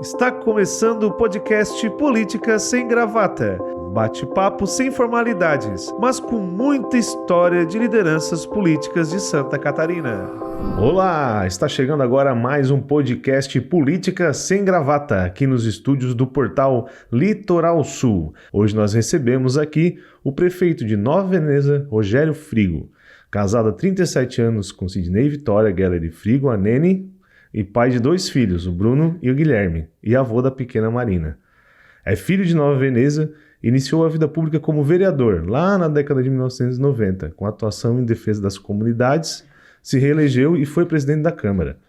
Está começando o podcast Política Sem Gravata. Bate-papo sem formalidades, mas com muita história de lideranças políticas de Santa Catarina. Olá! Está chegando agora mais um podcast Política Sem Gravata, aqui nos estúdios do portal Litoral Sul. Hoje nós recebemos aqui o prefeito de Nova Veneza, Rogério Frigo. Casado há 37 anos com Sidney Vitória Geller Frigo, a Nene, e pai de 2 filhos, o Bruno e o Guilherme, e avô da pequena Marina. É filho de Nova Veneza e iniciou a vida pública como vereador, lá na década de 1990, com atuação em defesa das comunidades, se reelegeu e foi presidente da Câmara.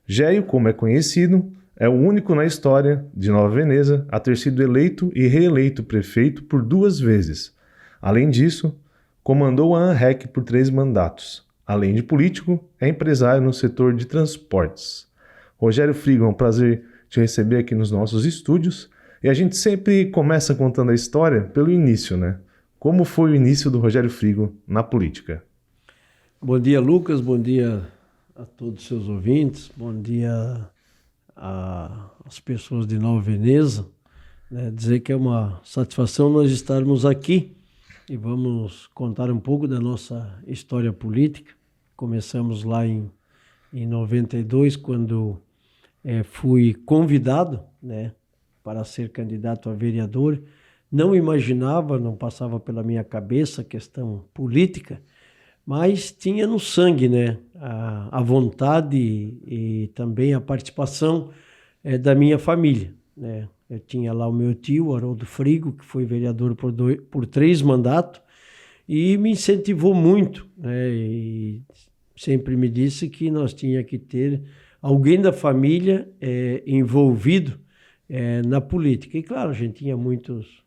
Géio, como é conhecido, é o único na história de Nova Veneza a ter sido eleito e reeleito prefeito por 2 vezes. Além disso, comandou a ANREC por 3 mandatos. Além de político, é empresário no setor de transportes. Rogério Frigo, é um prazer te receber aqui nos nossos estúdios. E a gente sempre começa contando a história pelo início, né? Como foi o início do Rogério Frigo na política? Bom dia, Lucas. Bom dia a todos os seus ouvintes. Bom dia às pessoas de Nova Veneza. Dizer que é uma satisfação nós estarmos aqui e vamos contar um pouco da nossa história política. Começamos lá em 92, quando fui convidado, para ser candidato a vereador. Não imaginava, não passava pela minha cabeça a questão política, mas tinha no sangue, a vontade e também a participação da minha família, Eu tinha lá o meu tio, Haroldo Frigo, que foi vereador por 3 mandatos, e me incentivou muito, e sempre me disse que nós tínhamos que ter alguém da família envolvido na política. E claro, a gente tinha muitos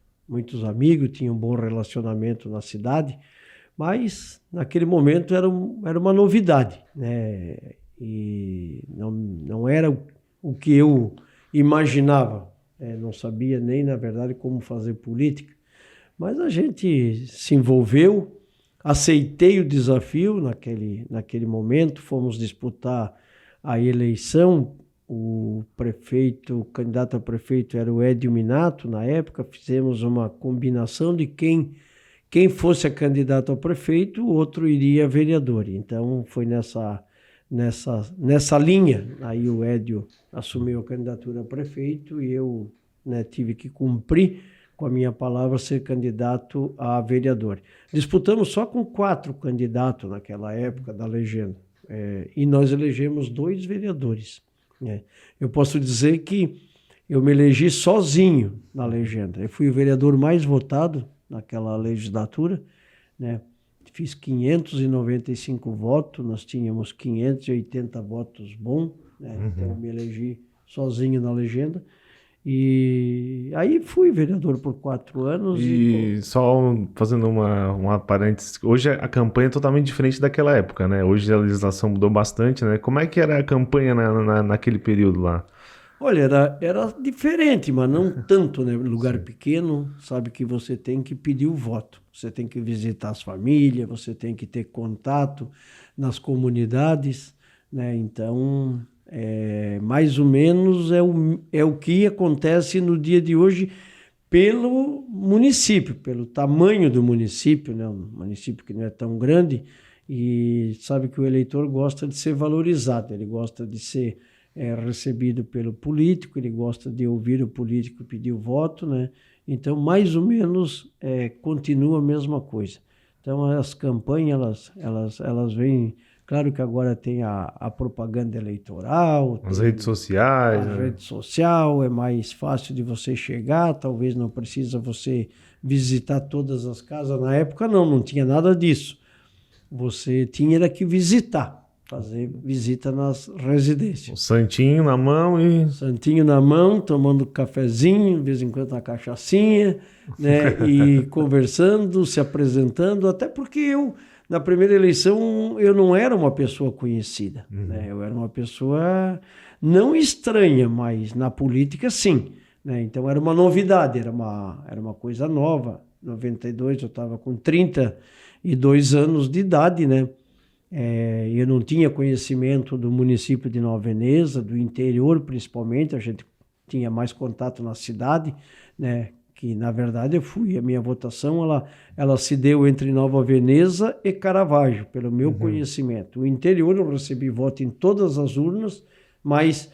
amigos, tinha um bom relacionamento na cidade, mas naquele momento era uma novidade, E não era o que eu imaginava, não sabia nem, na verdade, como fazer política. Mas a gente se envolveu, aceitei o desafio naquele momento, fomos disputar a eleição. O candidato a prefeito era o Edio Minato, na época. Fizemos uma combinação de quem fosse a candidato a prefeito, o outro iria a vereador. Então foi nessa linha. Aí o Edio assumiu a candidatura a prefeito e eu tive que cumprir com a minha palavra, ser candidato a vereador. Disputamos só com 4 candidatos naquela época da legenda, e nós elegemos 2 vereadores. Eu posso dizer que eu me elegi sozinho na legenda. Eu fui o vereador mais votado naquela legislatura, Fiz 595 votos, nós tínhamos 580 votos bons, Então eu me elegi sozinho na legenda. E aí fui vereador por 4 anos. E só fazendo uma parênteses, hoje a campanha é totalmente diferente daquela época, Hoje a legislação mudou bastante, Como é que era a campanha naquele período lá? Olha, era diferente, mas não tanto, Lugar pequeno, sabe que você tem que pedir o voto. Você tem que visitar as famílias, você tem que ter contato nas comunidades, Então, mais ou menos é o que acontece no dia de hoje pelo município, pelo tamanho do município, um município que não é tão grande, e sabe que o eleitor gosta de ser valorizado, ele gosta de ser recebido pelo político, ele gosta de ouvir o político pedir o voto, Então, mais ou menos, continua a mesma coisa. Então, as campanhas, elas vêm. Claro que agora tem a propaganda eleitoral. As redes sociais. A rede social é mais fácil de você chegar, talvez não precisa você visitar todas as casas. Na época não tinha nada disso. Você tinha que visitar, fazer visita nas residências. O santinho na mão Santinho na mão, tomando cafezinho, de vez em quando uma cachaçinha, E conversando, se apresentando, até porque na primeira eleição, eu não era uma pessoa conhecida, Eu era uma pessoa não estranha, mas na política, sim, Então, era uma novidade, era uma coisa nova. Em 92, eu estava com 32 anos de idade, Eu não tinha conhecimento do município de Nova Veneza, do interior principalmente. A gente tinha mais contato na cidade, né? Que na verdade a minha votação ela se deu entre Nova Veneza e Caravaggio, pelo meu conhecimento. O interior eu recebi voto em todas as urnas, mas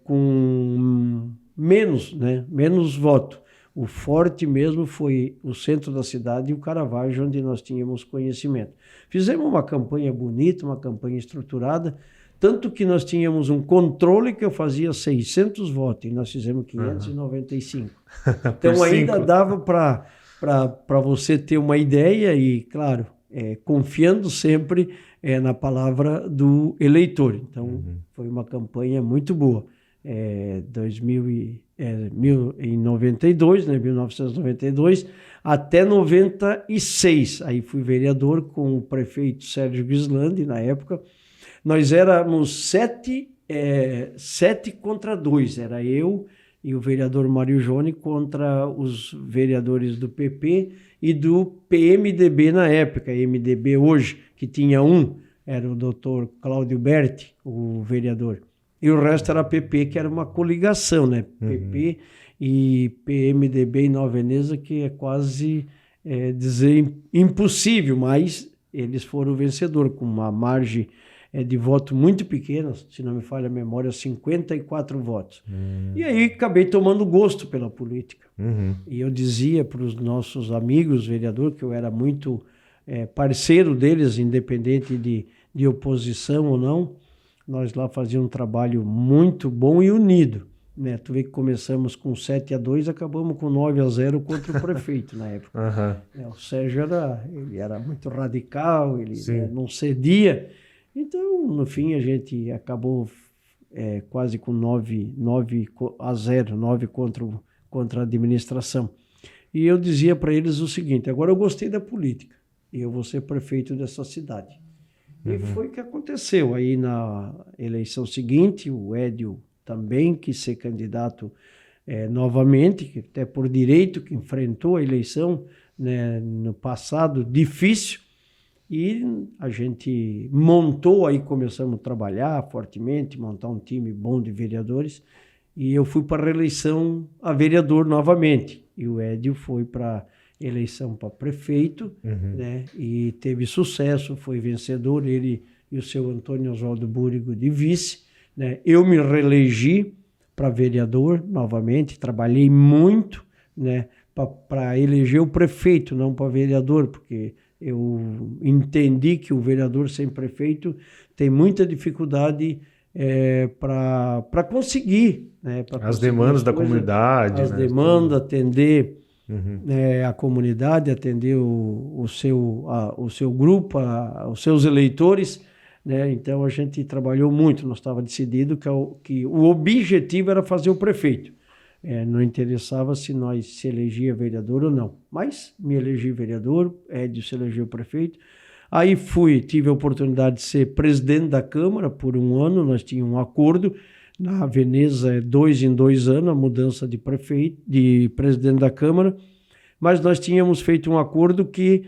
com menos voto. O forte mesmo foi o centro da cidade e o Caravaggio, onde nós tínhamos conhecimento. Fizemos uma campanha bonita, uma campanha estruturada, tanto que nós tínhamos um controle que eu fazia 600 votos e nós fizemos 595. Então ainda dava para você ter uma ideia e, claro, confiando sempre na palavra do eleitor. Então foi uma campanha muito boa. Em 1992, até 96. Aí fui vereador com o prefeito Sérgio Gislandi, na época. Nós éramos 7 contra 2. Era eu e o vereador Mário Joni contra os vereadores do PP e do PMDB na época. MDB hoje, que tinha era o doutor Cláudio Berti, o vereador. E o resto era PP, que era uma coligação, né? PP e PMDB em Nova Veneza, que é quase dizer impossível, mas eles foram vencedor com uma margem de voto muito pequena, se não me falha a memória, 54 votos. E aí acabei tomando gosto pela política. E eu dizia para os nossos amigos vereadores que eu era muito parceiro deles, independente de oposição ou não. Nós lá fazíamos um trabalho muito bom e unido, né? Tu vê que começamos com 7-2, acabamos com 9-0 contra o prefeito na época. O Sérgio ele era muito radical, ele não cedia. Então, no fim, a gente acabou quase com 9-0, 9 contra a administração. E eu dizia para eles o seguinte: agora eu gostei da política e eu vou ser prefeito dessa cidade. E foi o que aconteceu. Aí na eleição seguinte, o Edio também quis ser candidato novamente, que até por direito, que enfrentou a eleição, né, no passado difícil. E a gente montou, aí começamos a trabalhar fortemente, montar um time bom de vereadores. E eu fui para a reeleição a vereador novamente. E o Edio foi para eleição para prefeito, né? E teve sucesso, foi vencedor, ele e o seu Antônio Oswaldo Búrigo de vice, né? Eu me reelegi para vereador novamente, trabalhei muito, né, para eleger o prefeito, não para vereador, porque eu entendi que o vereador sem prefeito tem muita dificuldade para conseguir, né, as demandas da comunidade, as demandas, atender a comunidade, atender o seu grupo, os seus eleitores, né? Então a gente trabalhou muito, nós estávamos decididos que o objetivo era fazer o prefeito. Não interessava se nós se elegia vereador ou não, mas me elegi vereador, Edio se elegeu prefeito. Aí tive a oportunidade de ser presidente da Câmara por um ano, nós tínhamos um acordo. Na Veneza 2 em 2 anos, a mudança de presidente da Câmara, mas nós tínhamos feito um acordo que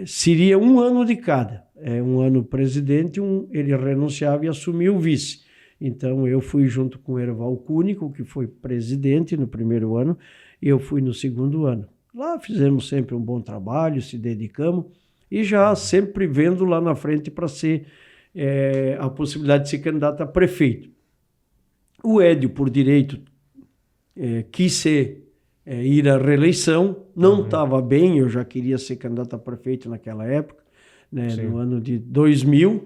seria um ano de cada. Um ano presidente, ele renunciava e assumia o vice. Então eu fui junto com o Erval Cúnico, que foi presidente no primeiro ano, e eu fui no segundo ano. Lá fizemos sempre um bom trabalho, se dedicamos, e já sempre vendo lá na frente para ser a possibilidade de ser candidato a prefeito. O Edio, por direito, quis ir à reeleição, não estava bem, eu já queria ser candidato a prefeito naquela época, né, no ano de 2000,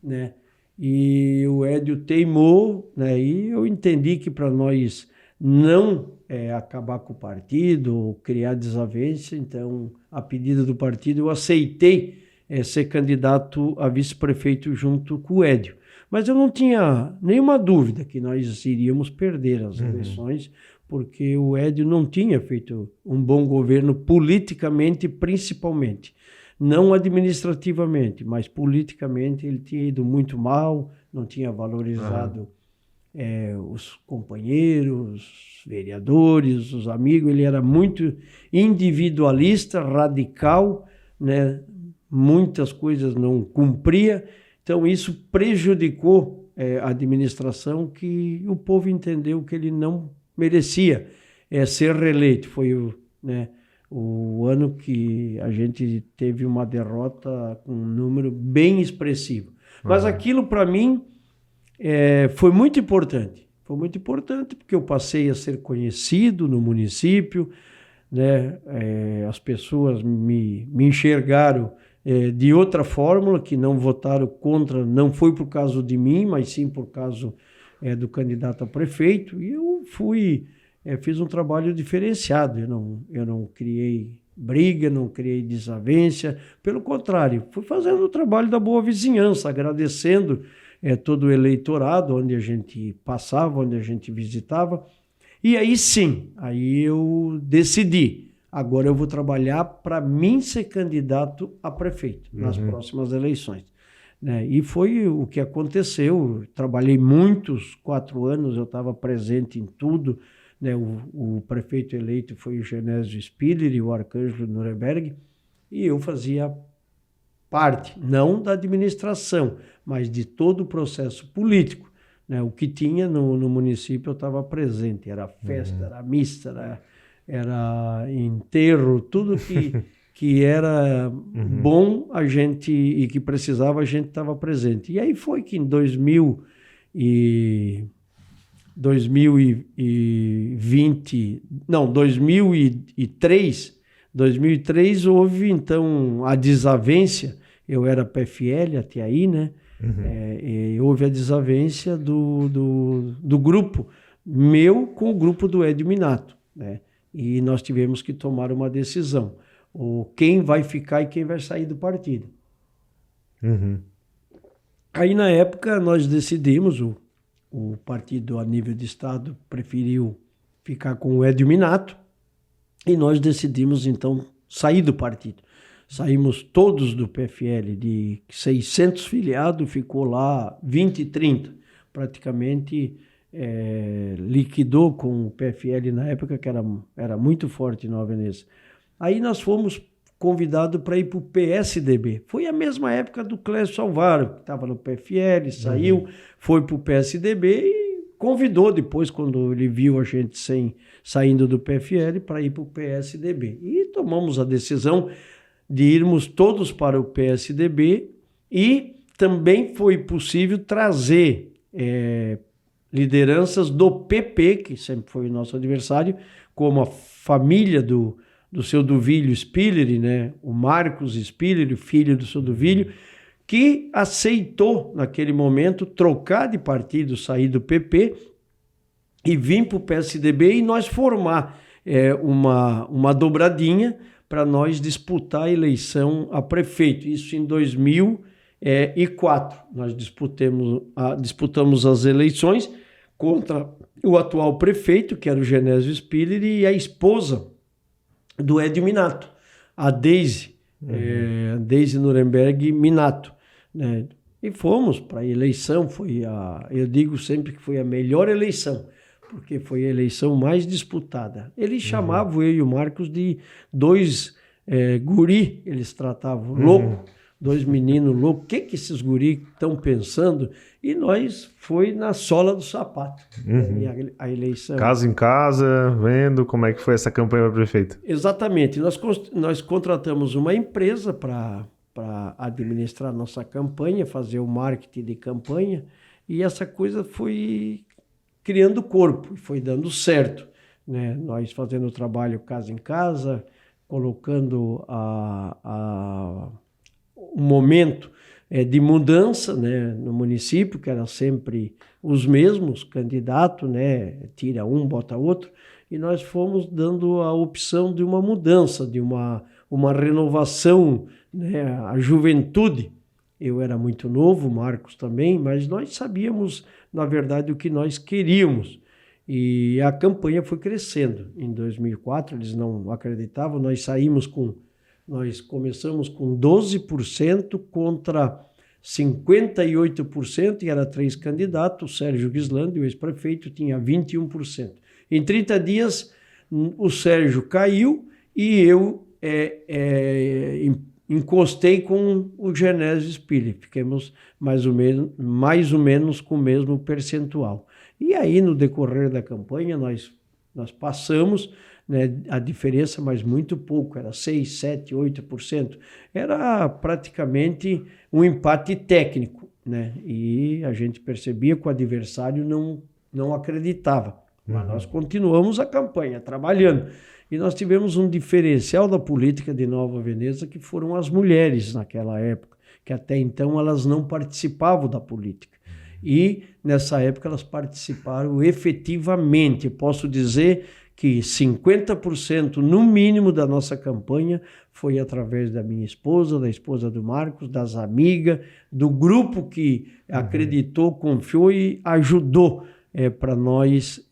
né, e o Edio teimou, né, e eu entendi que para nós não acabar com o partido, ou criar desavença, então, a pedido do partido, eu aceitei ser candidato a vice-prefeito junto com o Edio. Mas eu não tinha nenhuma dúvida que nós iríamos perder as eleições, porque o Edio não tinha feito um bom governo politicamente, principalmente. Não administrativamente, mas politicamente ele tinha ido muito mal, não tinha valorizado os companheiros, os vereadores, os amigos. Ele era muito individualista, radical, né? Muitas coisas não cumpria, então isso prejudicou administração que o povo entendeu que ele não merecia ser reeleito. Foi o ano que a gente teve uma derrota com um número bem expressivo. Mas aquilo, para mim, foi muito importante. Foi muito importante porque eu passei a ser conhecido no município, né? As pessoas me enxergaram de outra fórmula, que não votaram contra, não foi por causa de mim, mas sim por causa do candidato a prefeito. E eu fiz um trabalho diferenciado. Eu não criei briga, não criei desavença. Pelo contrário, fui fazendo o trabalho da boa vizinhança, agradecendo todo o eleitorado, onde a gente passava, onde a gente visitava. E aí sim, aí eu decidi. Agora eu vou trabalhar para mim ser candidato a prefeito nas próximas eleições. Né? E foi o que aconteceu. Trabalhei muitos 4 anos, eu estava presente em tudo. Né? O prefeito eleito foi o Genésio Spiller e o Arcângelo Nuremberg, e eu fazia parte, não da administração, mas de todo o processo político. Né? O que tinha no município eu estava presente, era festa, era missa, era enterro, tudo que era bom a gente e que precisava a gente estava presente. E aí foi que em 2003 houve então a desavença. Eu era PFL até aí, né? Houve a desavença do grupo meu com o grupo do Edio Minato, né? E nós tivemos que tomar uma decisão. Quem vai ficar e quem vai sair do partido. Aí, na época, nós decidimos, o partido a nível de estado preferiu ficar com o Edio Minato, e nós decidimos, então, sair do partido. Saímos todos do PFL, de 600 filiados, ficou lá 20, 30. Praticamente liquidou com o PFL na época, que era muito forte em Nova Veneza. Aí nós fomos convidados para ir para o PSDB. Foi a mesma época do Clécio Salvaro, que estava no PFL, saiu, foi para o PSDB e convidou depois, quando ele viu a gente saindo do PFL, para ir para o PSDB. E tomamos a decisão de irmos todos para o PSDB, e também foi possível trazer lideranças do PP, que sempre foi o nosso adversário, como a família do seu Duvílio Spiller, né? O Marcos Spiller, o filho do seu Duvílio, que aceitou, naquele momento, trocar de partido, sair do PP e vir para o PSDB, e nós formar uma dobradinha para nós disputar a eleição a prefeito. Isso em 2004. Nós disputamos as eleições contra o atual prefeito, que era o Genésio Spiller, e a esposa do Edio Minato, a Deise Nuremberg Minato. Né? E fomos para a eleição. Eu digo sempre que foi a melhor eleição, porque foi a eleição mais disputada. Eles chamavam eu e o Marcos de dois guri, eles tratavam louco, 2 meninos loucos. O que esses guri estão pensando? E nós foi na sola do sapato, a eleição. Casa em casa, vendo como é que foi essa campanha para prefeito. Exatamente. Nós contratamos uma empresa para administrar nossa campanha, fazer o marketing de campanha, e essa coisa foi criando corpo, foi dando certo. Né? Nós fazendo o trabalho casa em casa, colocando um momento de mudança, né, no município, que era sempre os mesmos candidatos, né, tira um, bota outro, e nós fomos dando a opção de uma mudança, de uma renovação, né, a juventude. Eu era muito novo, o Marcos também, mas nós sabíamos, na verdade, o que nós queríamos. E a campanha foi crescendo. Em 2004, eles não acreditavam, nós começamos com 12% contra 58%, e era 3 candidatos. O Sérgio Gislandi, o ex-prefeito, tinha 21%. Em 30 dias, o Sérgio caiu e eu encostei com o Genésio Spiller, fiquemos mais ou menos com o mesmo percentual. E aí, no decorrer da campanha, nós passamos, né, a diferença, mas muito pouco, era 6, 7, 8%. Era praticamente um empate técnico, né? E a gente percebia que o adversário não acreditava. Mas nós continuamos a campanha, trabalhando. E nós tivemos um diferencial da política de Nova Veneza, que foram as mulheres naquela época, que até então elas não participavam da política. E nessa época elas participaram efetivamente. Posso dizer que 50% no mínimo da nossa campanha foi através da minha esposa, da esposa do Marcos, das amigas, do grupo que acreditou, confiou e ajudou para nós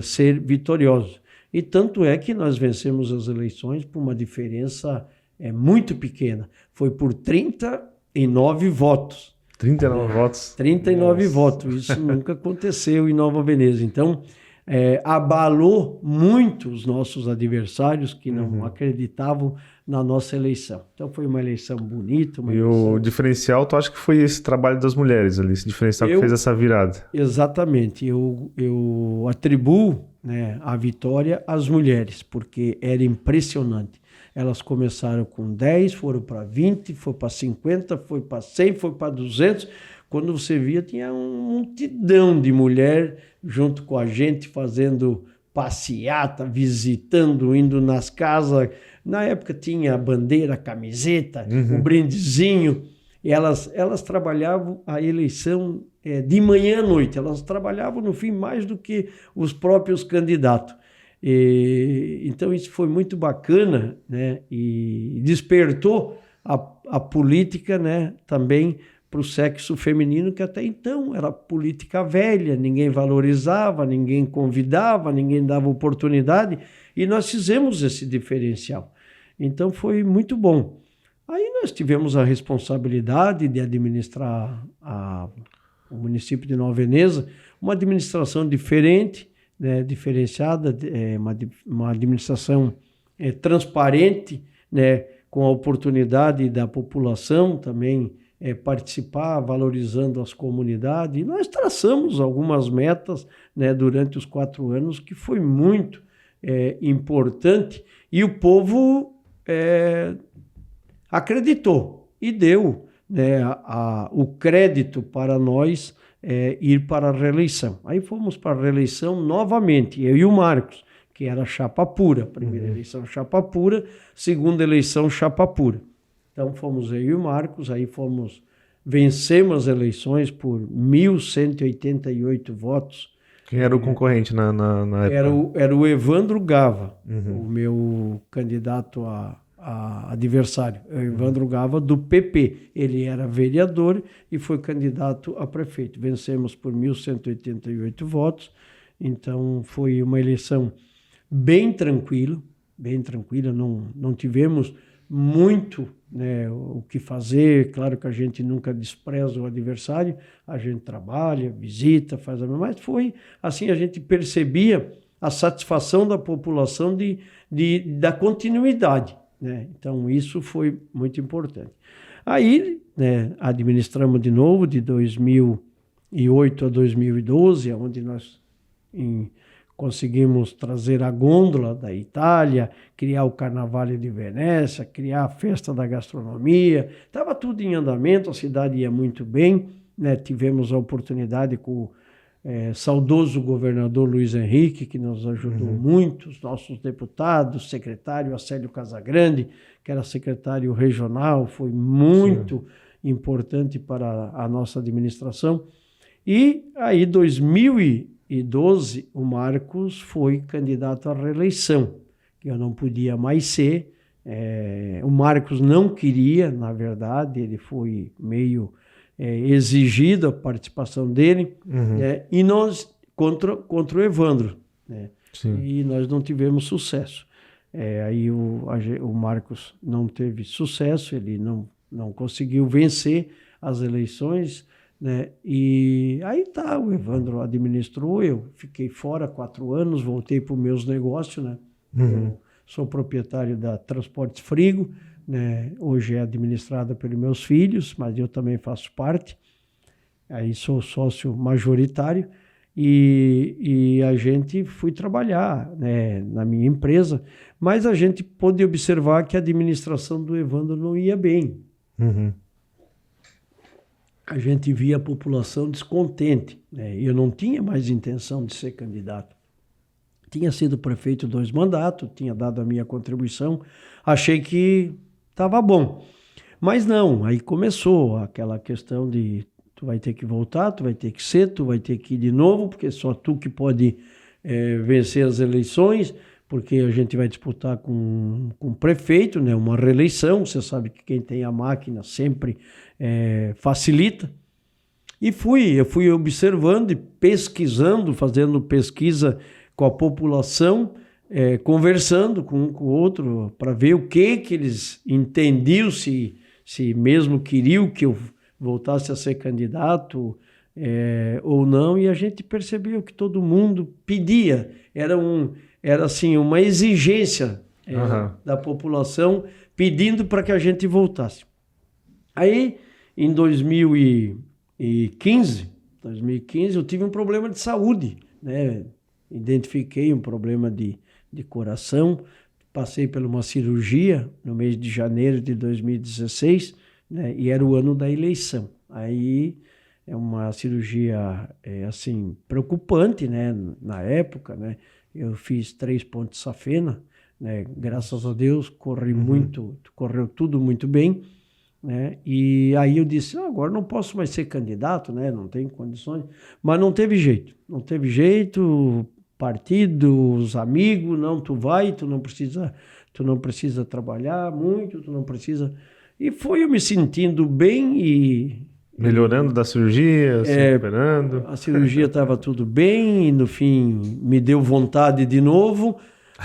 ser vitoriosos. E tanto é que nós vencemos as eleições por uma diferença muito pequena. Foi por 39 votos. 39 votos? 39 votos. Isso nunca aconteceu em Nova Veneza. Então, abalou muito os nossos adversários que não acreditavam na nossa eleição. Então foi uma eleição bonita. O diferencial, tu acha que foi esse trabalho das mulheres ali, esse diferencial que fez essa virada? Exatamente. Eu atribuo, né, a vitória às mulheres, porque era impressionante. Elas começaram com 10, foram para 20, foi para 50, foi para 100, foi para 200. Quando você via, tinha uma multidão de mulher junto com a gente, fazendo passeata, visitando, indo nas casas. Na época tinha bandeira, camiseta, um brindezinho. E elas trabalhavam a eleição de manhã à noite. Elas trabalhavam, no fim, mais do que os próprios candidatos. Então, isso foi muito bacana, né? E despertou a política, né, também para o sexo feminino, que até então era política velha, ninguém valorizava, ninguém convidava, ninguém dava oportunidade, e nós fizemos esse diferencial. Então foi muito bom. Aí nós tivemos a responsabilidade de administrar o município de Nova Veneza, uma administração diferente, né, diferenciada, uma administração transparente, né, com a oportunidade da população também participar, valorizando as comunidades. E nós traçamos algumas metas, né, durante os 4 anos, que foi muito importante, e o povo acreditou e deu, né, o crédito para nós ir para a reeleição. Aí fomos para a reeleição novamente, eu e o Marcos, que era chapa pura. Primeira eleição chapa pura, segunda eleição chapa pura. Então fomos eu e o Marcos, aí vencemos as eleições por 1.188 votos. Quem era o concorrente na época? Era o Evandro Gava, o meu candidato a adversário. O Evandro Gava, do PP. Ele era vereador e foi candidato a prefeito. Vencemos por 1.188 votos. Então foi uma eleição bem tranquila, não tivemos muito, né, o que fazer. Claro que a gente nunca despreza o adversário, a gente trabalha, visita, mas foi assim, a gente percebia a satisfação da população da continuidade, né? Então isso foi muito importante. Aí, né, administramos de novo de 2008 a 2012, onde nós conseguimos trazer a gôndola da Itália, criar o Carnaval de Venécia, criar a festa da gastronomia. Estava tudo em andamento, a cidade ia muito bem, né? Tivemos a oportunidade com o saudoso governador Luiz Henrique, que nos ajudou muito, os nossos deputados, secretário Acélio Casagrande, que era secretário regional, foi muito importante para a nossa administração. E aí, 2012, o Marcos foi candidato à reeleição, que eu não podia mais ser. O Marcos não queria, na verdade, ele foi meio exigido a participação dele, e nós contra o Evandro, né? E nós não tivemos sucesso. Aí o Marcos não teve sucesso, ele não conseguiu vencer as eleições, né? E aí o Evandro administrou, eu fiquei fora 4 anos, voltei para os meus negócios, né? Eu sou proprietário da Transportes Frigo, né? Hoje é administrada pelos meus filhos, mas eu também faço parte. Aí sou sócio majoritário e a gente foi trabalhar, né, na minha empresa, mas a gente pôde observar que a administração do Evandro não ia bem. Uhum. A gente via a população descontente, né? Eu não tinha mais intenção de ser candidato. Tinha sido prefeito 2 mandatos, tinha dado a minha contribuição, achei que estava bom. Mas não, aí começou aquela questão de tu vai ter que voltar, tu vai ter que ser, tu vai ter que ir de novo, porque só tu que pode vencer as eleições, porque a gente vai disputar com o prefeito, né, uma reeleição, você sabe que quem tem a máquina sempre facilita. E eu fui observando e pesquisando, fazendo pesquisa com a população, conversando com um com o outro, para ver o que eles entendiam, se mesmo queriam que eu voltasse a ser candidato ou não, e a gente percebeu que todo mundo pedia, era assim, uma exigência da população pedindo para que a gente voltasse. Aí, em 2015, eu tive um problema de saúde, né? Identifiquei um problema de coração, passei por uma cirurgia no mês de janeiro de 2016, né? E era o ano da eleição. Aí é uma cirurgia assim, preocupante, né? Na época, né? Eu fiz 3 pontos de safena, né? Graças a Deus correu tudo muito bem, né? E aí eu disse, agora não posso mais ser candidato, né? Não tenho condições, mas não teve jeito, partido, os amigos, não, tu não precisa trabalhar muito, tu não precisa... E foi eu me sentindo bem e... Melhorando da cirurgia, se recuperando. A cirurgia estava tudo bem e no fim me deu vontade de novo,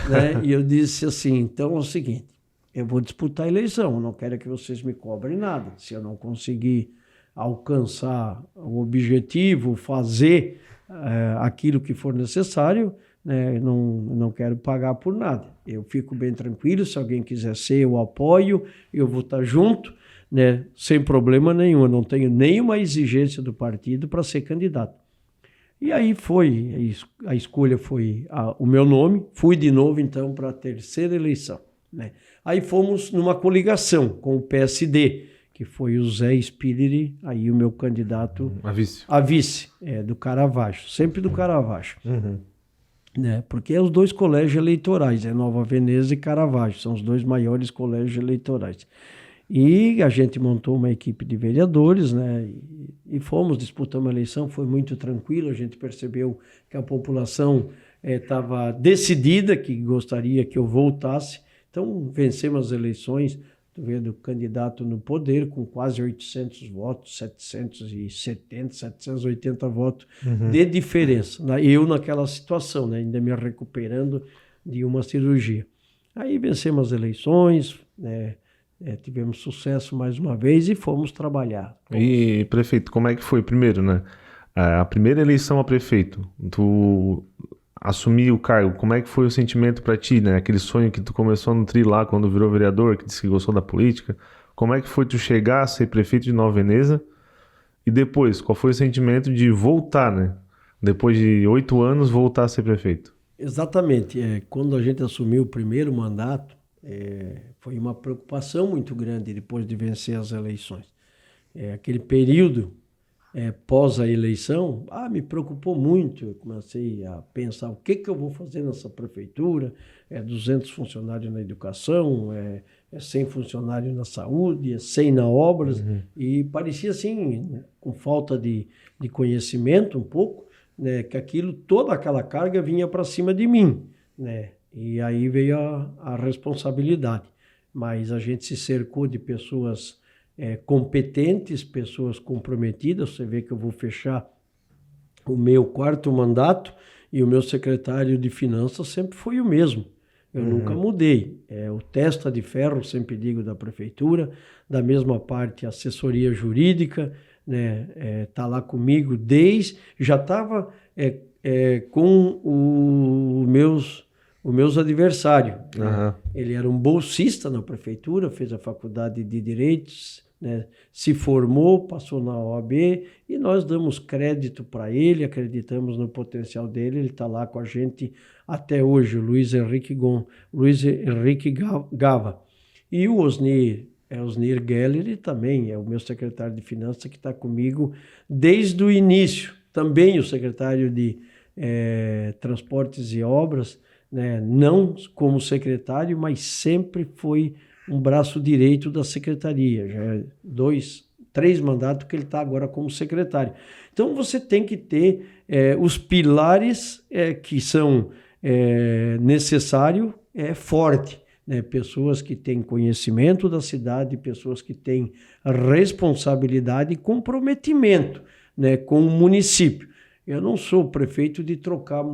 né? E eu disse assim, então é o seguinte, eu vou disputar a eleição, não quero que vocês me cobrem nada. Se eu não conseguir alcançar o objetivo, fazer aquilo que for necessário, né, não quero pagar por nada. Eu fico bem tranquilo, se alguém quiser ser, eu apoio, eu vou estar junto, né, sem problema nenhum. Eu não tenho nenhuma exigência do partido para ser candidato. E aí a escolha foi o meu nome, fui de novo então para a 3ª eleição, né? Aí fomos numa coligação com o PSD, que foi o Zé Spiller, aí o meu candidato a vice do Caravaggio, sempre do Caravaggio. Uhum. Né? Porque é os 2 colégios eleitorais, Nova Veneza e Caravaggio, são os 2 maiores colégios eleitorais. E a gente montou uma equipe de vereadores, né? E disputamos a eleição, foi muito tranquilo, a gente percebeu que a população estava decidida, que gostaria que eu voltasse, então vencemos as eleições, tu vendo o candidato no poder com quase 800 votos, 770, 780 votos de diferença. Eu naquela situação, né? Ainda me recuperando de uma cirurgia. Aí vencemos as eleições, né? Tivemos sucesso mais uma vez e fomos trabalhar. E, prefeito, como é que foi primeiro, né? A primeira eleição a prefeito, tu assumir o cargo, como é que foi o sentimento para ti, né? Aquele sonho que tu começou a nutrir lá quando virou vereador, que disse que gostou da política. Como é que foi tu chegar a ser prefeito de Nova Veneza? E depois, qual foi o sentimento de voltar, né? Depois de 8 anos, voltar a ser prefeito? Exatamente. Quando a gente assumiu o primeiro mandato, foi uma preocupação muito grande depois de vencer as eleições. Aquele período pós a eleição, me preocupou muito. Eu comecei a pensar o que eu vou fazer nessa prefeitura, 200 funcionários na educação, 100 funcionários na saúde, 100 na obras, e parecia assim, com falta de conhecimento um pouco, né, que toda aquela carga vinha para cima de mim, né? E aí veio a responsabilidade. Mas a gente se cercou de pessoas competentes, pessoas comprometidas. Você vê que eu vou fechar o meu 4º mandato e o meu secretário de Finanças sempre foi o mesmo. Eu nunca mudei. O testa de ferro, sempre digo, da prefeitura, da mesma parte a assessoria jurídica, né, tá lá comigo já estava com os meus adversários. Aham. Ele era um bolsista na prefeitura, fez a faculdade de Direitos, né? Se formou, passou na OAB e nós damos crédito para ele, acreditamos no potencial dele, ele está lá com a gente até hoje, o Luiz Henrique Gava. E o Osnir Geller, ele também é o meu secretário de Finanças que está comigo desde o início. Também o secretário de Transportes e Obras, né? Não como secretário, mas sempre foi um braço direito da secretaria. Já é 3 mandatos que ele está agora como secretário. Então você tem que ter os pilares que são necessários, forte. Né, pessoas que têm conhecimento da cidade, pessoas que têm responsabilidade e comprometimento, né, com o município. Eu não sou prefeito de trocar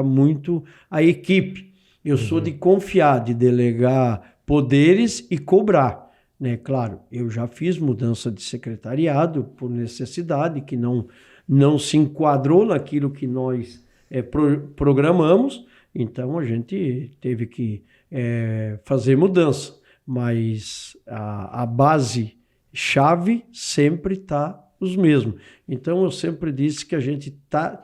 muito a equipe. Eu sou de confiar, de delegar poderes e cobrar. Né? Claro, eu já fiz mudança de secretariado por necessidade, que não se enquadrou naquilo que nós programamos. Então, a gente teve que fazer mudança, mas a base-chave sempre está os mesmos. Então, eu sempre disse que a gente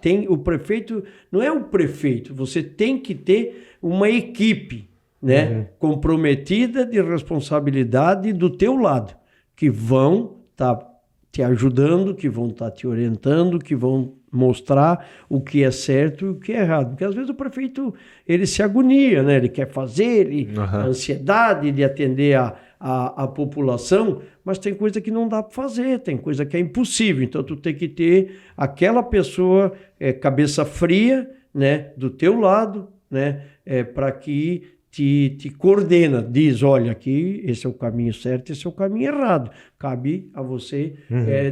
tem o prefeito, não é o prefeito, você tem que ter uma equipe, né, comprometida de responsabilidade do teu lado, que vão estar te ajudando, que vão estar te orientando, que vão mostrar o que é certo e o que é errado. Porque às vezes o prefeito, ele se agonia, né? Ele quer fazer, a ansiedade de atender a população, mas tem coisa que não dá para fazer, tem coisa que é impossível. Então tu tem que ter aquela pessoa cabeça fria, né, do teu lado, né, para que te coordena, diz, olha, aqui esse é o caminho certo, esse é o caminho errado. Cabe a você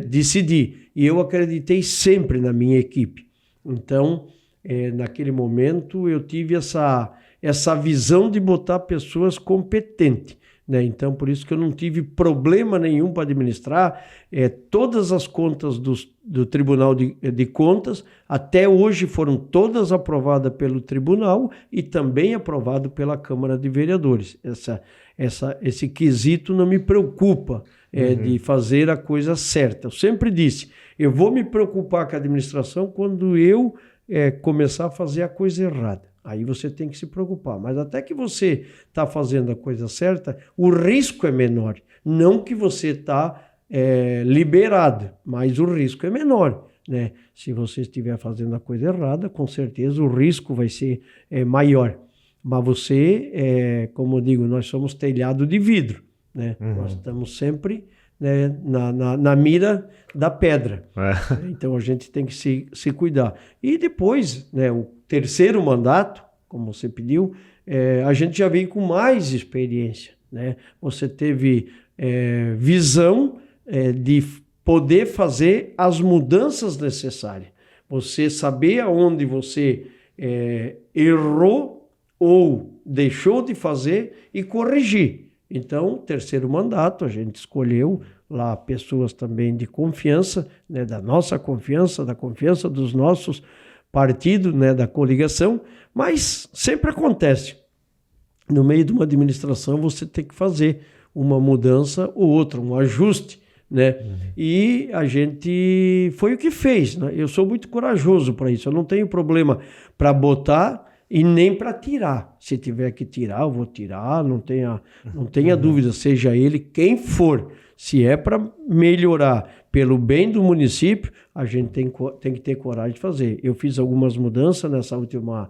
decidir. E eu acreditei sempre na minha equipe. Então, naquele momento, eu tive essa visão de botar pessoas competentes. Né? Então, por isso que eu não tive problema nenhum para administrar. Todas as contas do Tribunal de Contas, até hoje, foram todas aprovadas pelo Tribunal e também aprovado pela Câmara de Vereadores. Esse quesito não me preocupa de fazer a coisa certa. Eu sempre disse, eu vou me preocupar com a administração quando eu começar a fazer a coisa errada. Aí você tem que se preocupar. Mas até que você está fazendo a coisa certa, o risco é menor. Não que você está liberado, mas o risco é menor. Né? Se você estiver fazendo a coisa errada, com certeza o risco vai ser maior. Mas você, como eu digo, nós somos telhado de vidro. Né? Nós estamos sempre, né, na mira da pedra. Então a gente tem que se cuidar. E depois, né, o terceiro mandato, como você pediu, a gente já veio com mais experiência. Né? Você teve visão de poder fazer as mudanças necessárias. Você saber aonde você errou ou deixou de fazer e corrigir. Então, terceiro mandato, a gente escolheu lá pessoas também de confiança, né, da nossa confiança, da confiança dos nossos partidos, né, da coligação, mas sempre acontece. No meio de uma administração, você tem que fazer uma mudança ou outra, um ajuste, né? E a gente foi o que fez, né? Eu sou muito corajoso para isso, eu não tenho problema para botar e nem para tirar. Se tiver que tirar, eu vou tirar, não tenha dúvida, seja ele quem for. Se é para melhorar pelo bem do município, a gente tem que ter coragem de fazer. Eu fiz algumas mudanças nessa última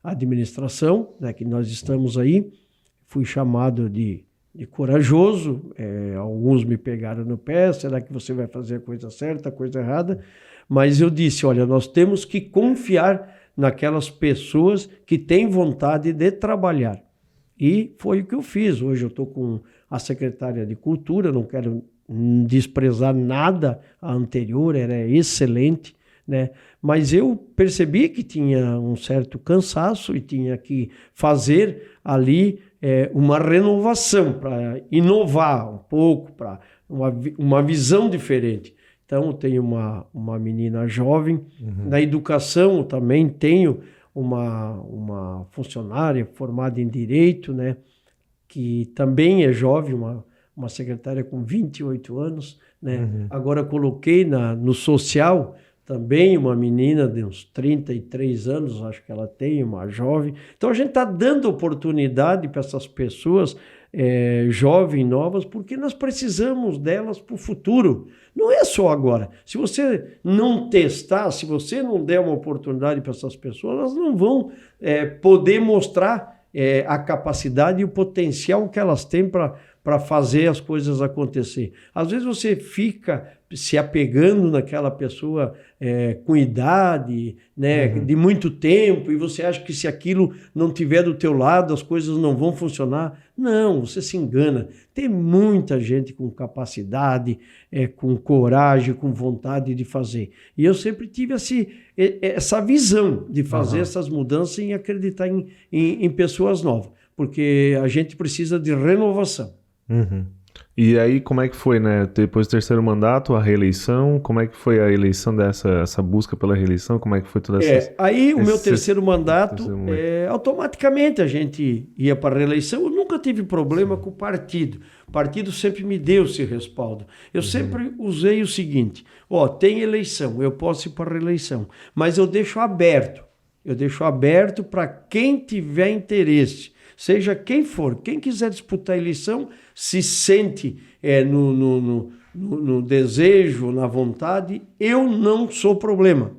administração, né, que nós estamos aí. Fui chamado de corajoso, alguns me pegaram no pé, será que você vai fazer a coisa certa, a coisa errada? Mas eu disse, olha, nós temos que confiar naquelas pessoas que têm vontade de trabalhar. E foi o que eu fiz. Hoje eu estou com a secretária de Cultura, não quero desprezar nada a anterior, era excelente, né? Mas eu percebi que tinha um certo cansaço e tinha que fazer ali uma renovação para inovar um pouco, para uma visão diferente. Então, eu tenho uma menina jovem. Na educação, eu também tenho uma funcionária formada em Direito, né? Que também é jovem, uma secretária com 28 anos, né? Agora coloquei no social também uma menina de uns 33 anos, acho que ela tem, uma jovem. Então a gente está dando oportunidade para essas pessoas jovens, novas, porque nós precisamos delas para o futuro. Não é só agora. Se você não testar, se você não der uma oportunidade para essas pessoas, elas não vão poder mostrar a capacidade e o potencial que elas têm para fazer as coisas acontecer. Às vezes você fica se apegando naquela pessoa com idade, né, de muito tempo, e você acha que se aquilo não tiver do teu lado, as coisas não vão funcionar. Não, você se engana. Tem muita gente com capacidade, com coragem, com vontade de fazer. E eu sempre tive essa visão de fazer essas mudanças e acreditar em pessoas novas, porque a gente precisa de renovação. E aí, como é que foi, né? Depois do terceiro mandato, a reeleição, como é que foi a eleição essa busca pela reeleição? Como é que foi toda essa... Aí o meu terceiro mandato, automaticamente a gente ia para a reeleição. Eu nunca tive problema com o partido. O partido sempre me deu esse respaldo. Eu sempre usei o seguinte, tem eleição, eu posso ir para a reeleição, mas eu deixo aberto. Eu deixo aberto para quem tiver interesse. Seja quem for, quem quiser disputar a eleição, se sente no desejo, na vontade, eu não sou problema.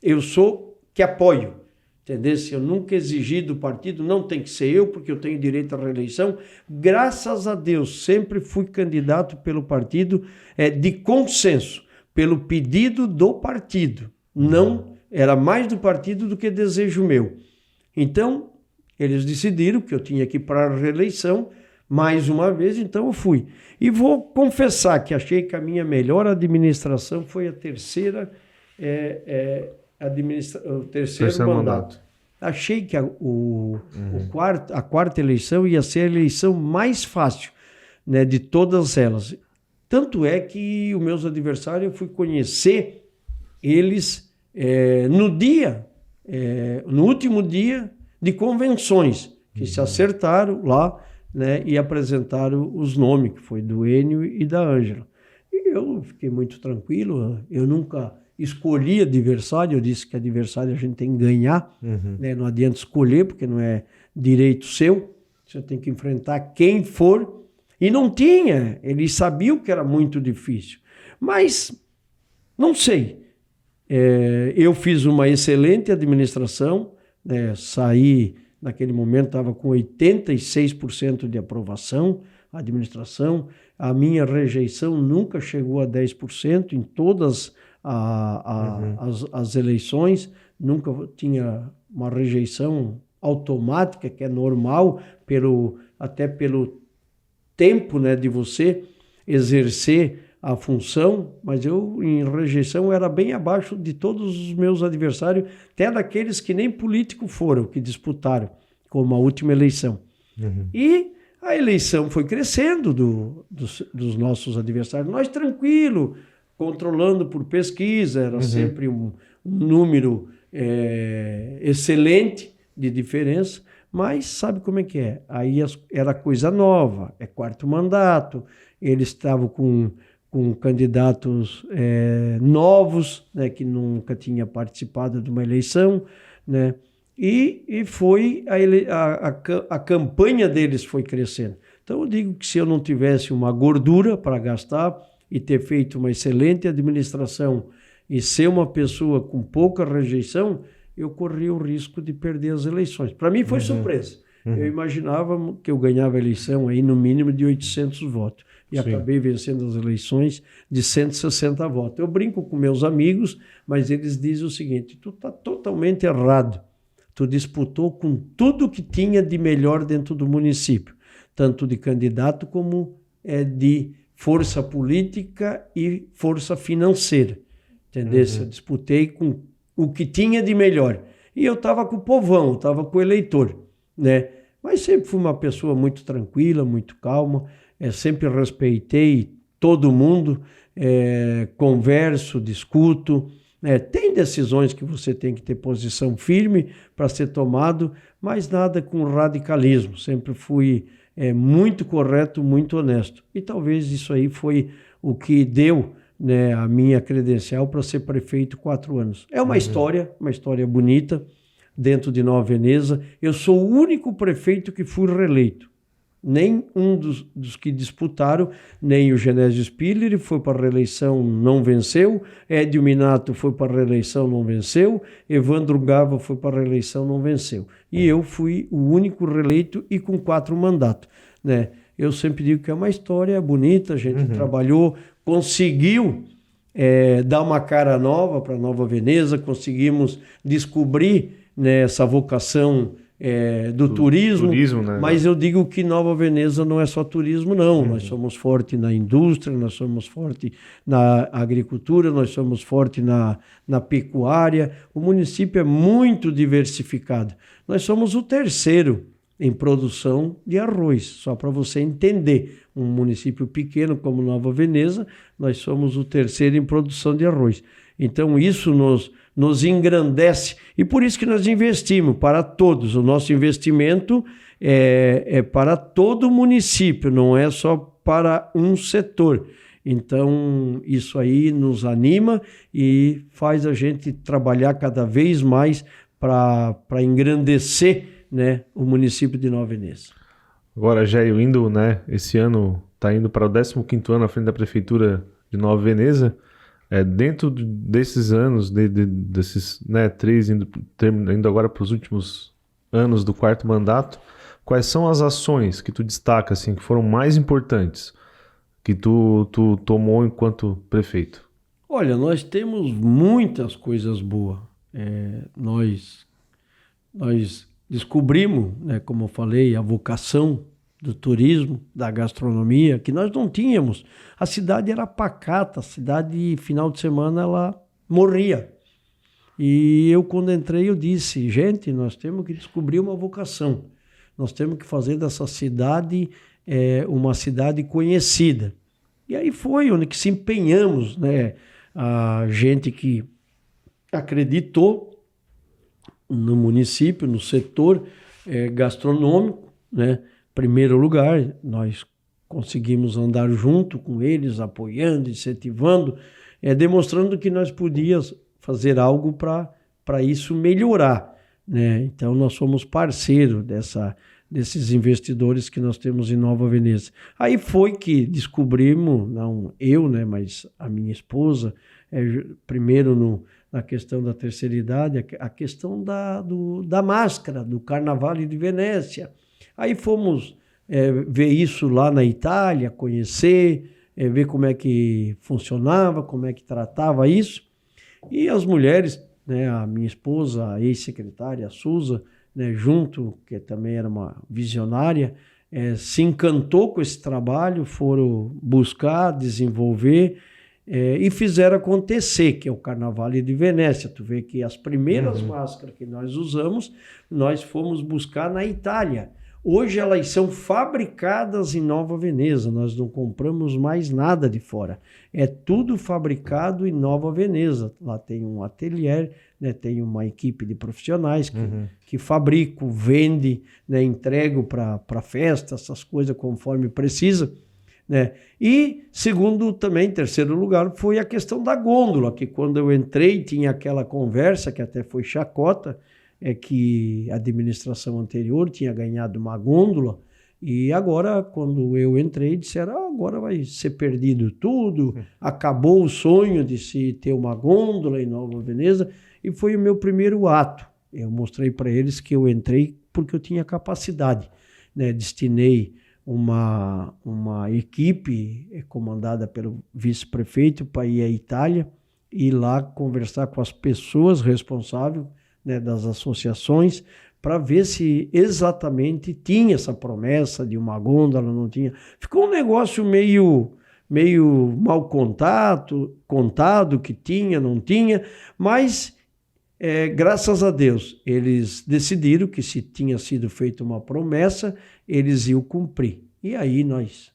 Eu sou que apoio. Entendeu? Se eu nunca exigi do partido, não tem que ser eu, porque eu tenho direito à reeleição. Graças a Deus, sempre fui candidato pelo partido de consenso, pelo pedido do partido. Não, era mais do partido do que desejo meu. Então, eles decidiram que eu tinha que ir para a reeleição mais uma vez, então eu fui. E vou confessar que achei que a minha melhor administração foi a terceiro mandato. Achei que a quarta eleição ia ser a eleição mais fácil, né, de todas elas. Tanto é que os meus adversários, eu fui conhecer eles no último dia de convenções, que se acertaram lá, né, e apresentaram os nomes, que foi do Enio e da Ângela. E eu fiquei muito tranquilo, eu nunca escolhi adversário, eu disse que adversário a gente tem que ganhar, né, não adianta escolher, porque não é direito seu, você tem que enfrentar quem for, e não tinha, eles sabiam que era muito difícil, mas não sei, eu fiz uma excelente administração, saí, naquele momento estava com 86% de aprovação, a administração, a minha rejeição nunca chegou a 10% em todas as eleições, nunca tinha uma rejeição automática, que é normal, até pelo tempo, né, de você exercer a função, mas eu, em rejeição, era bem abaixo de todos os meus adversários, até daqueles que nem político foram, que disputaram, como a última eleição. E a eleição foi crescendo dos nossos adversários, nós tranquilo, controlando por pesquisa, era sempre um número excelente de diferença, mas sabe como é que é? Aí era coisa nova, quarto mandato, eles estavam com candidatos novos, né, que nunca tinha participado de uma eleição, né, e foi a campanha deles foi crescendo. Então eu digo que se eu não tivesse uma gordura para gastar e ter feito uma excelente administração e ser uma pessoa com pouca rejeição, eu corria o risco de perder as eleições. Para mim foi surpresa. Eu imaginava que eu ganhava a eleição aí no mínimo de 800 votos. E acabei vencendo as eleições de 160 votos. Eu brinco com meus amigos, mas eles dizem o seguinte, tu está totalmente errado. Tu disputou com tudo que tinha de melhor dentro do município, tanto de candidato como de força política e força financeira. Entendeu? Eu disputei com o que tinha de melhor. E eu estava com o povão, eu estava com o eleitor, né? Mas sempre fui uma pessoa muito tranquila, muito calma, sempre respeitei todo mundo, converso, discuto, Tem decisões que você tem que ter posição firme para ser tomado, mas nada com radicalismo. Sempre fui muito correto, muito honesto. E talvez isso aí foi o que deu, né, a minha credencial para ser prefeito 4 anos. É uma história bonita dentro de Nova Veneza. Eu sou o único prefeito que fui reeleito. Nem um dos que disputaram, nem o Genésio Spiller foi para a reeleição, não venceu. Edio Minato foi para a reeleição, não venceu. Evandro Gava foi para a reeleição, não venceu. E eu fui o único reeleito e com 4 mandatos, né? Eu sempre digo que é uma história bonita, a gente trabalhou, conseguiu dar uma cara nova para Nova Veneza, conseguimos descobrir, né, essa vocação do turismo, né? Mas eu digo que Nova Veneza não é só turismo, não. Nós somos fortes na indústria, nós somos fortes na agricultura, nós somos fortes na pecuária. O município é muito diversificado. Nós somos o 3º em produção de arroz, só para você entender. Um município pequeno como Nova Veneza, nós somos o 3º em produção de arroz. Então isso nos engrandece e por isso que nós investimos para todos. O nosso investimento é para todo o município, não é só para um setor. Então isso aí nos anima e faz a gente trabalhar cada vez mais para engrandecer, né, o município de Nova Veneza. Agora, Géio, esse ano está indo para o 15º ano à frente da Prefeitura de Nova Veneza. Dentro desses anos, desses 3, indo agora para os últimos anos do 4º mandato, quais são as ações que tu destaca, assim, que foram mais importantes, que tu tomou enquanto prefeito? Olha, nós temos muitas coisas boas. Nós descobrimos, né, como eu falei, a vocação do turismo, da gastronomia, que nós não tínhamos. A cidade era pacata, a cidade, final de semana, ela morria. E eu, quando entrei, eu disse, gente, nós temos que descobrir uma vocação. Nós temos que fazer dessa cidade uma cidade conhecida. E aí foi onde que se empenhamos, né? A gente que acreditou no município, no setor gastronômico, né? Primeiro lugar, nós conseguimos andar junto com eles, apoiando, incentivando, demonstrando que nós podíamos fazer algo para isso melhorar, né? Então, nós somos parceiros desses investidores que nós temos em Nova Veneza. Aí foi que descobrimos, não eu, né, mas a minha esposa, primeiro na questão da terceira idade, a questão da máscara, do Carnaval de Venécia. Aí fomos ver isso lá na Itália, conhecer, ver como é que funcionava, como é que tratava isso. E as mulheres, né, a minha esposa, a ex-secretária, a Suza, né, junto, que também era uma visionária, se encantou com esse trabalho, foram buscar, desenvolver e fizeram acontecer, que é o Carnaval de Venécia. Tu vê que as primeiras máscaras que nós usamos, nós fomos buscar na Itália. Hoje elas são fabricadas em Nova Veneza, nós não compramos mais nada de fora. É tudo fabricado em Nova Veneza. Lá tem um ateliê, né, tem uma equipe de profissionais que fabricam, vendem, né, entregam para festa, essas coisas conforme precisa, né? E segundo, também, terceiro lugar, foi a questão da gôndola, que quando eu entrei tinha aquela conversa, que até foi chacota, que a administração anterior tinha ganhado uma gôndola e agora, quando eu entrei, disseram, agora vai ser perdido tudo, acabou o sonho de se ter uma gôndola em Nova Veneza e foi o meu primeiro ato. Eu mostrei para eles que eu entrei porque eu tinha capacidade, né? Destinei uma equipe comandada pelo vice-prefeito para ir à Itália e lá conversar com as pessoas responsáveis, né, das associações, para ver se exatamente tinha essa promessa de uma gôndola, não tinha. Ficou um negócio meio mal contado, que tinha, não tinha, mas graças a Deus eles decidiram que se tinha sido feita uma promessa, eles iam cumprir. E aí nós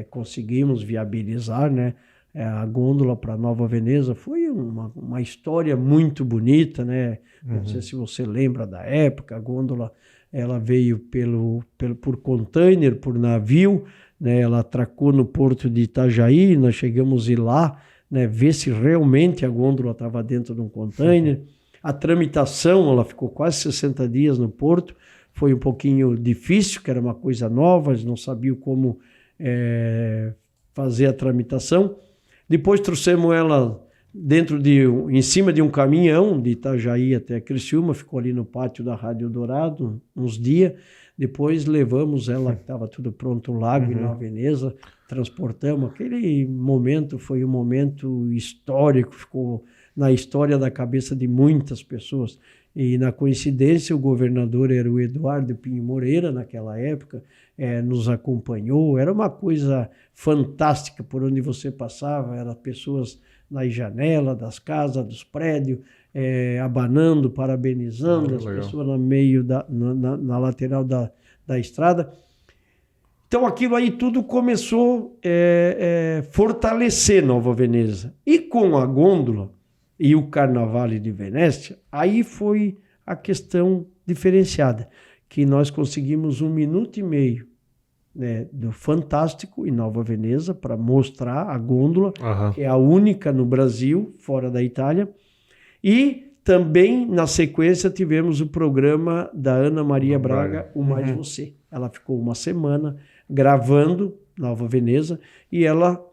conseguimos viabilizar, né, a gôndola para Nova Veneza. Foi uma história muito bonita, né? Não sei se você lembra da época. A gôndola ela veio por container, por navio, né? Ela atracou no porto de Itajaí. Nós chegamos a ir lá, né? Ver se realmente a gôndola estava dentro de um container. A tramitação, ela ficou quase 60 dias no porto. Foi um pouquinho difícil, que era uma coisa nova, eles não sabiam como fazer a tramitação. Depois trouxemos ela em cima de um caminhão de Itajaí até Criciúma, ficou ali no pátio da Rádio Dourado uns dias. Depois levamos ela, que estava tudo pronto, o lago em Nova Veneza, transportamos. Aquele momento foi um momento histórico, ficou na história da cabeça de muitas pessoas. E, na coincidência, o governador era o Eduardo Pinho Moreira, naquela época, nos acompanhou. Era uma coisa fantástica por onde você passava, eram pessoas nas janelas das casas, dos prédios, abanando, parabenizando, as pessoas no meio, na lateral da estrada. Então, aquilo aí tudo começou a fortalecer Nova Veneza. E com a gôndola e o Carnaval de Venécia, aí foi a questão diferenciada, que nós conseguimos 1 minuto e meio, né, do Fantástico em Nova Veneza para mostrar a gôndola, que é a única no Brasil, fora da Itália. E também, na sequência, tivemos o programa da Ana Maria Braga, O Mais Você. Ela ficou 1 semana gravando Nova Veneza e ela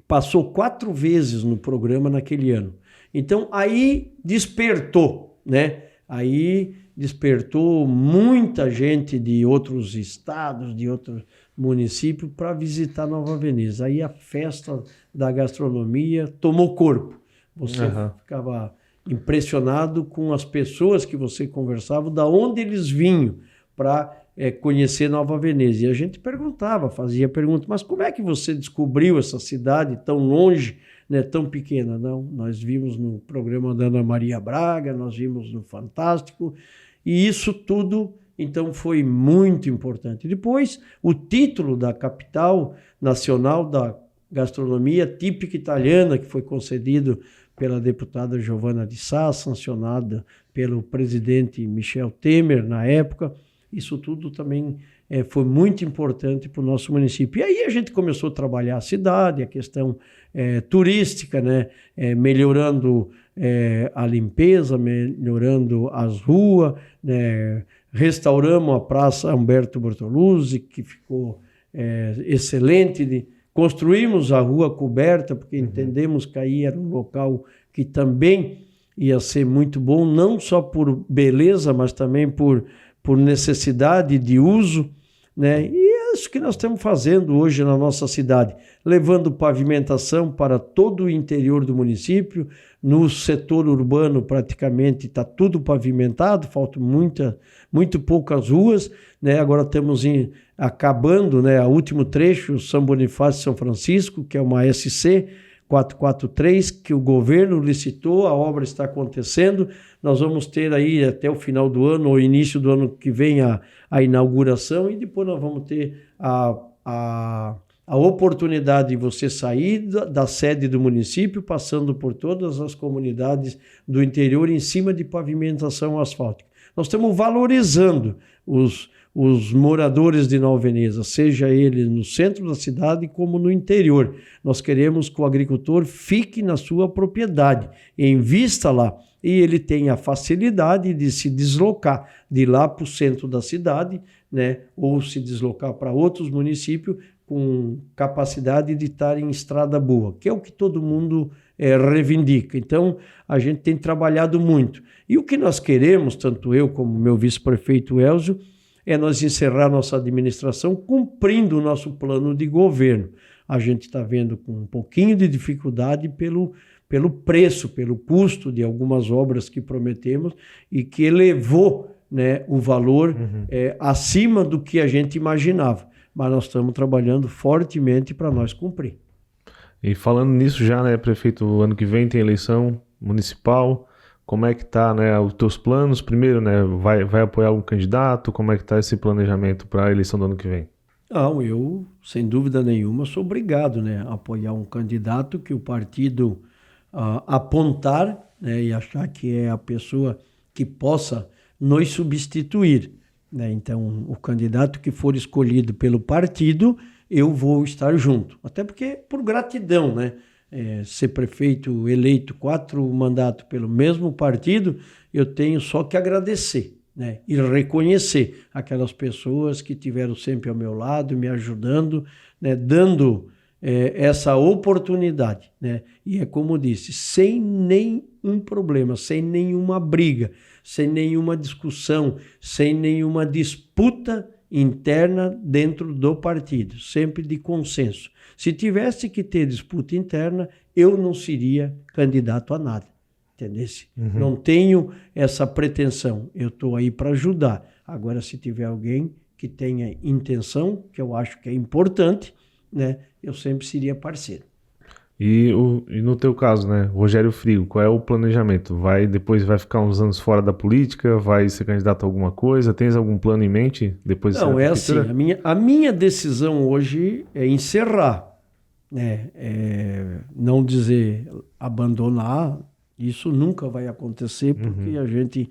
passou 4 vezes no programa naquele ano. Então, aí despertou, né? Aí despertou muita gente de outros estados, de outros municípios para visitar Nova Veneza. Aí a festa da gastronomia tomou corpo. Você ficava impressionado com as pessoas que você conversava, da onde eles vinham para conhecer Nova Veneza. E a gente perguntava, fazia perguntas, mas como é que você descobriu essa cidade tão longe, né, tão pequena? Não, nós vimos no programa da Ana Maria Braga, nós vimos no Fantástico, e isso tudo, então, foi muito importante. Depois, o título da capital nacional da gastronomia típica italiana, que foi concedido pela deputada Giovanna de Sá, sancionada pelo presidente Michel Temer na época. Isso tudo também foi muito importante para o nosso município. E aí a gente começou a trabalhar a cidade, a questão turística, né? Melhorando a limpeza, melhorando as ruas, né? Restauramos a Praça Humberto Bortoluzzi, que ficou excelente. Construímos a rua coberta, porque entendemos que aí era um local que também ia ser muito bom, não só por beleza, mas também por necessidade de uso, né? E é isso que nós estamos fazendo hoje na nossa cidade, levando pavimentação para todo o interior do município. No setor urbano praticamente está tudo pavimentado, faltam muito poucas ruas, né? Agora estamos acabando, né, o último trecho, São Bonifácio e São Francisco, que é uma SC 443, que o governo licitou, a obra está acontecendo. Nós vamos ter aí até o final do ano, ou início do ano que vem, a inauguração, e depois nós vamos ter a oportunidade de você sair da sede do município, passando por todas as comunidades do interior, em cima de pavimentação asfáltica. Nós estamos valorizando os moradores de Nova Veneza, seja ele no centro da cidade como no interior. Nós queremos que o agricultor fique na sua propriedade, invista lá, e ele tenha a facilidade de se deslocar de lá para o centro da cidade, né, ou se deslocar para outros municípios com capacidade de estar em estrada boa, que é o que todo mundo reivindica. Então, a gente tem trabalhado muito. E o que nós queremos, tanto eu como meu vice-prefeito Elzio, é nós encerrar nossa administração cumprindo o nosso plano de governo. A gente está vendo com um pouquinho de dificuldade pelo preço, pelo custo de algumas obras que prometemos e que elevou, né, o valor acima do que a gente imaginava. Mas nós estamos trabalhando fortemente para nós cumprir. E falando nisso já, né, prefeito, ano que vem tem eleição municipal. Como é que tá, né, os teus planos? Primeiro, né, vai apoiar algum candidato? Como é que tá esse planejamento para a eleição do ano que vem? Não, eu, sem dúvida nenhuma, sou obrigado, né, a apoiar um candidato que o partido apontar, né, e achar que é a pessoa que possa nos substituir, né? Então, o candidato que for escolhido pelo partido, eu vou estar junto. Até porque, por gratidão, né? Ser prefeito eleito 4 mandatos pelo mesmo partido, eu tenho só que agradecer, né? E reconhecer aquelas pessoas que tiveram sempre ao meu lado, me ajudando, né? Dando essa oportunidade, né? E é como disse, sem nenhum problema, sem nenhuma briga, sem nenhuma discussão, sem nenhuma disputa interna dentro do partido, sempre de consenso. Se tivesse que ter disputa interna, eu não seria candidato a nada, entendeu? Não tenho essa pretensão, eu estou aí para ajudar. Agora, se tiver alguém que tenha intenção, que eu acho que é importante, né, eu sempre seria parceiro. E no teu caso, né, Rogério Frigo, qual é o planejamento? Depois vai ficar uns anos fora da política? Vai ser candidato a alguma coisa? Tens algum plano em mente depois de ser Não, é prefeitura? assim, a minha decisão hoje é encerrar, né, não dizer abandonar, isso nunca vai acontecer, porque a gente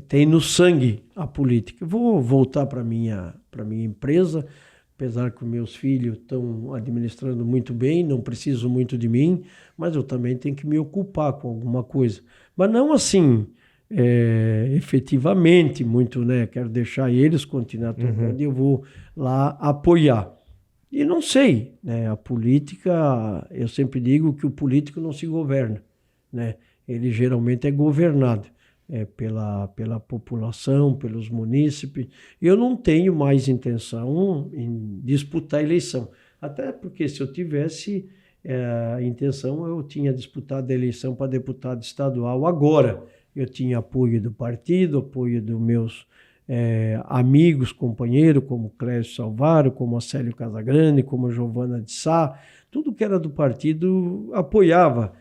tem no sangue a política. Eu vou voltar para minha empresa, apesar que os meus filhos estão administrando muito bem, não precisam muito de mim, mas eu também tenho que me ocupar com alguma coisa. Mas não assim, efetivamente, muito, né? Quero deixar eles continuar tocando e eu vou lá apoiar. E não sei, né? A política, eu sempre digo que o político não se governa, né? Ele geralmente é governado. Pela população, pelos munícipes. Eu não tenho mais intenção em disputar a eleição. Até porque se eu tivesse a intenção, eu tinha disputado a eleição para deputado estadual agora. Eu tinha apoio do partido, apoio dos meus amigos, companheiros, como Clécio Salvaro, como Acélio Casagrande, como Giovana de Sá, tudo que era do partido apoiava.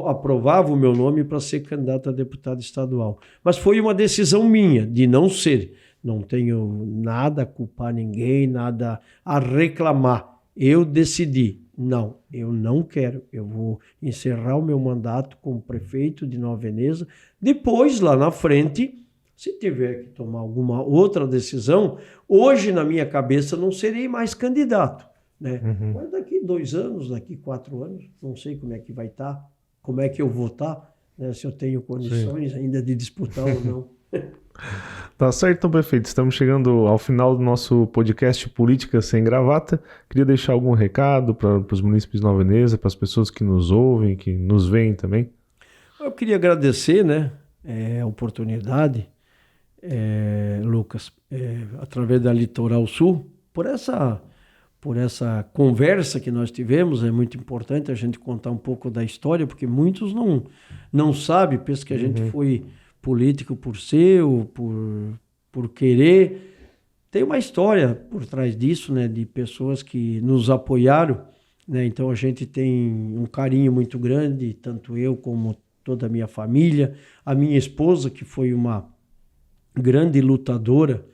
Aprovava o meu nome para ser candidato a deputado estadual. Mas foi uma decisão minha de não ser. Não tenho nada a culpar ninguém, nada a reclamar. Eu decidi, não, eu não quero. Eu vou encerrar o meu mandato como prefeito de Nova Veneza. Depois, lá na frente, se tiver que tomar alguma outra decisão, hoje na minha cabeça não serei mais candidato, né? Mas daqui 2 anos, daqui 4 anos, não sei como é que vai estar, como é que eu vou estar, né? Se eu tenho condições ainda de disputar ou não. Tá certo, então, prefeito. Estamos chegando ao final do nosso podcast Política Sem Gravata. Queria deixar algum recado para os munícipes de Nova Veneza, para as pessoas que nos ouvem, que nos veem também? Eu queria agradecer, né, a oportunidade, Lucas, através da Litoral Sul, por essa conversa que nós tivemos. É muito importante a gente contar um pouco da história, porque muitos não sabem, pensam que a gente foi político por ser ou por querer. Tem uma história por trás disso, né, de pessoas que nos apoiaram, né? Então a gente tem um carinho muito grande, tanto eu como toda a minha família, a minha esposa, que foi uma grande lutadora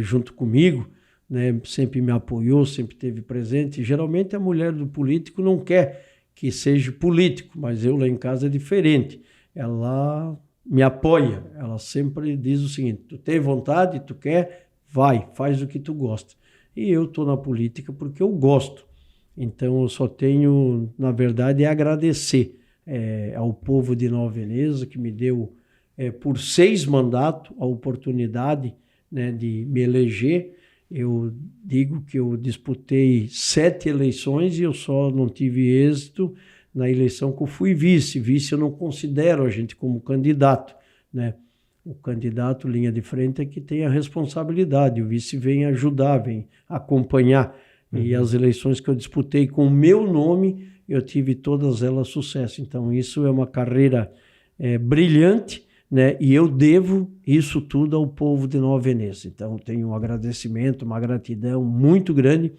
junto comigo, né, sempre me apoiou, sempre esteve presente. Geralmente a mulher do político não quer que seja político, mas eu lá em casa é diferente. Ela me apoia, ela sempre diz o seguinte: tu tem vontade, tu quer, vai, faz o que tu gosta. E eu estou na política porque eu gosto. Então eu só tenho, na verdade, a agradecer ao povo de Nova Veneza, que me deu, por 6 mandatos, a oportunidade, né, de me eleger. Eu digo que eu disputei 7 eleições e eu só não tive êxito na eleição que eu fui vice. Vice eu não considero a gente como candidato, né? O candidato, linha de frente, é que tem a responsabilidade. O vice vem ajudar, vem acompanhar. E as eleições que eu disputei com o meu nome, eu tive todas elas sucesso. Então isso é uma carreira brilhante, né? E eu devo isso tudo ao povo de Nova Veneza. Então tenho um agradecimento, uma gratidão muito grande.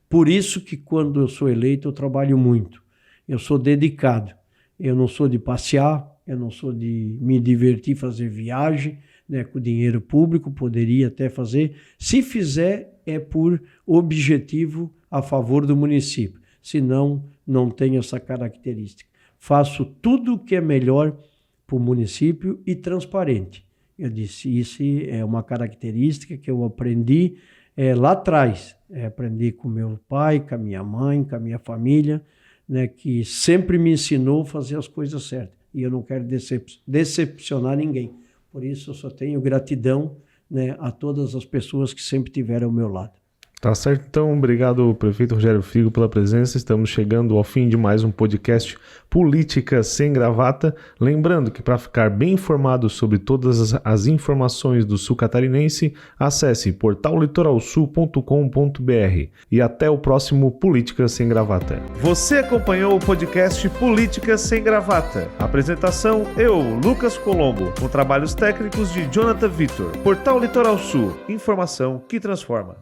Por isso que quando eu sou eleito eu trabalho muito. Eu sou dedicado. Eu não sou de passear, eu não sou de me divertir, fazer viagem, né, com dinheiro público, poderia até fazer. Se fizer, é por objetivo a favor do município. Senão, não tem essa característica. Faço tudo o que é melhor para o município e transparente. Eu disse, isso é uma característica que eu aprendi lá atrás. Aprendi com meu pai, com a minha mãe, com a minha família, né, que sempre me ensinou a fazer as coisas certas. E eu não quero decepcionar ninguém. Por isso, eu só tenho gratidão, né, a todas as pessoas que sempre estiveram ao meu lado. Tá certo, então, obrigado, prefeito Rogério Figo, pela presença. Estamos chegando ao fim de mais um podcast Política Sem Gravata. Lembrando que para ficar bem informado sobre todas as informações do Sul Catarinense, acesse portallitoralsul.com.br e até o próximo Política Sem Gravata. Você acompanhou o podcast Política Sem Gravata. Apresentação, eu, Lucas Colombo, com trabalhos técnicos de Jonathan Vitor. Portal Litoral Sul, informação que transforma.